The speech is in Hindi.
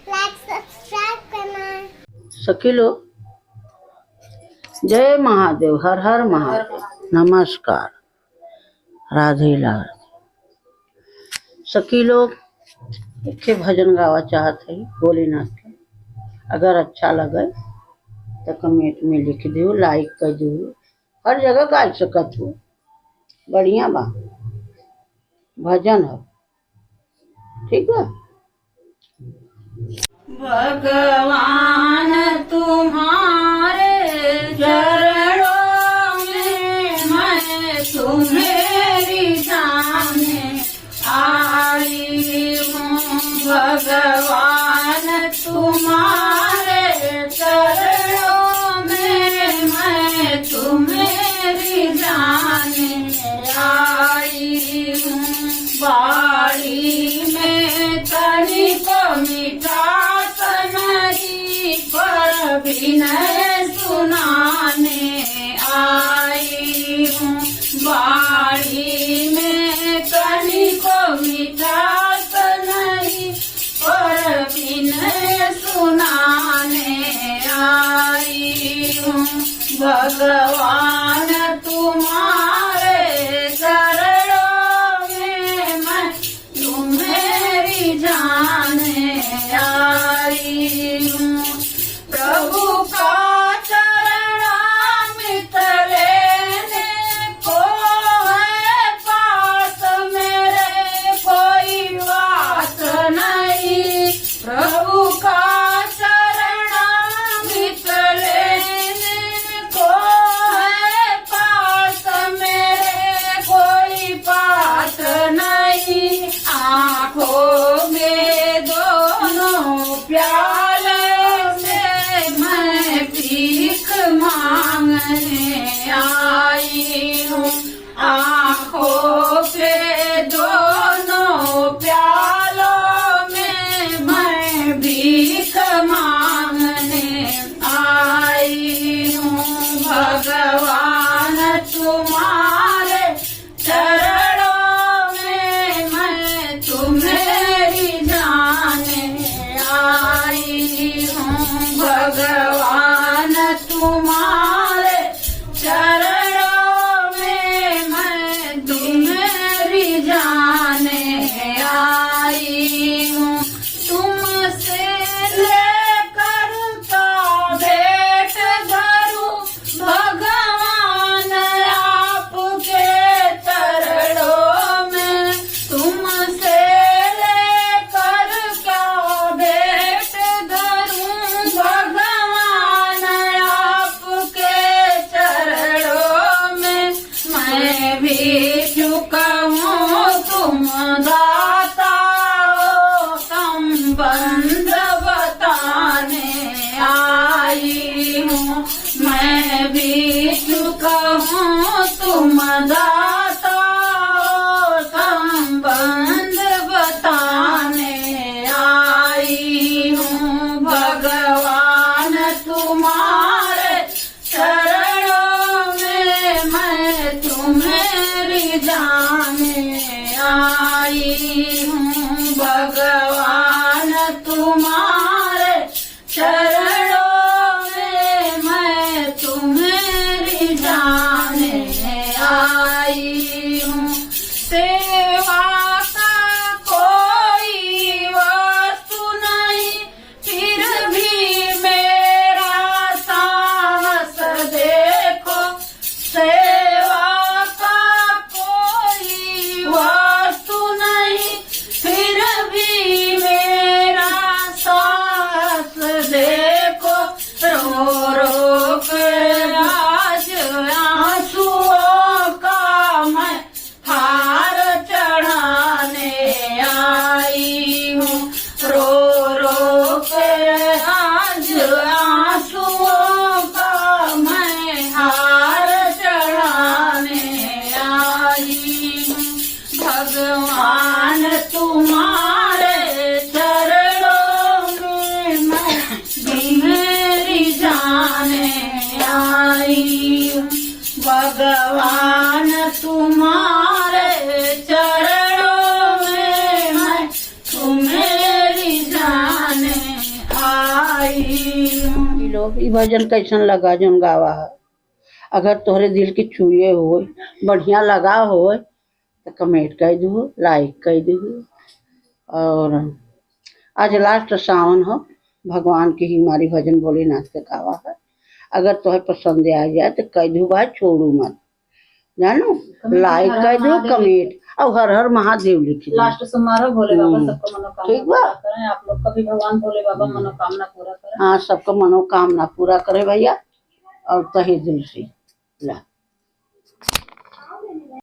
लाइक सब्सक्राइब करना। सखी लोग, जय महादेव, हर हर महादेव, नमस्कार, राधे राधे। सखी लोग, एक भजन गावा चाहत है भोलेनाथ के। अगर अच्छा लगे तो कमेंट में लिख दो, लाइक कर दो। हर जगह गा सकत हो, बढ़िया बा, भजन हो, ठीक है। भगवान तुम्हारे चरणों में मैं तुम्हेरी जाने आई हूँ। भगवान तुम्हारे चरणों में मैं तुम्हेरी जाने आई हूँ। बाड़ी में तनिक मिठास नहीं, पर विनय सुनाने आई हूँ। बाड़ी में तनिक मिठास नहीं, पर विनय सुनाने आई हूँ। भगवान तुम्हारे चरणों में मैं तुम्हेरी जाने आई हूँ। प्रभु का चरणामृत लेने को है पास मेरे कोई बात नहीं। प्रभु का चरणामृत लेने को है पास मेरे कोई बात नहीं। आँखों में दोनों प्याले से मैं भीख मांगने आई हूँ। आँखों के दोनों प्यालों में मैं भीख मांगने आई हूँ। भगवान तुम्हारे चरणों में मैं तुम्हेरी जाने आई हूँ। भगवान तुम्हारे चरणों में मैं तुम्हेरी जाने आई हूँ। तुमसे लेकर का भेंट धरूं भगवान आपके चरणों में। तुमसे लेकर का भेंट धरूं भगवान आपके चरणों में। मैं भी चुका हूँ तुम दाता हो, संबंध बताने आई हूँ। मैं भी चुका हूँ तुम दाता हो, संबंध बताने आई हूँ। भगवान तुम्हारे चरणों में मैं तुम्हेरी जाने आई हूँ। भगवान तुम्हारे चरणों में मैं तुम्हेरी जाने आई हूँ। सेवा का कोई वस्तु नहीं, फिर भी मेरा साहस देखो। सेवा का कोई वस्तु नहीं, फिर भी मेरा साहस दो ई भजन कैसन लगा जौन गावा है। अगर तोहरे दिल के छुए हो, बढ़िया लगा हो तो कमेंट कर दू, लाइक कर दू। और आज लास्ट सावन हो, भगवान की ही हमारी भजन भोलेनाथ के गावा है। अगर तुम्हें पसंद आ जाए तो कह दू भाई, छोड़ू मत, जानो, लाइक कर दो, कमेंट और हर हर महादेव लिख दो। लास्ट समारोह भोले बाबा सबका मनोकामना ठीक बा? पूरा करें। आप लोग का भी भगवान भोले बाबा मनोकामना पूरा करें। हाँ, सबका मनोकामना पूरा करे भैया, और तहे दिल से ला।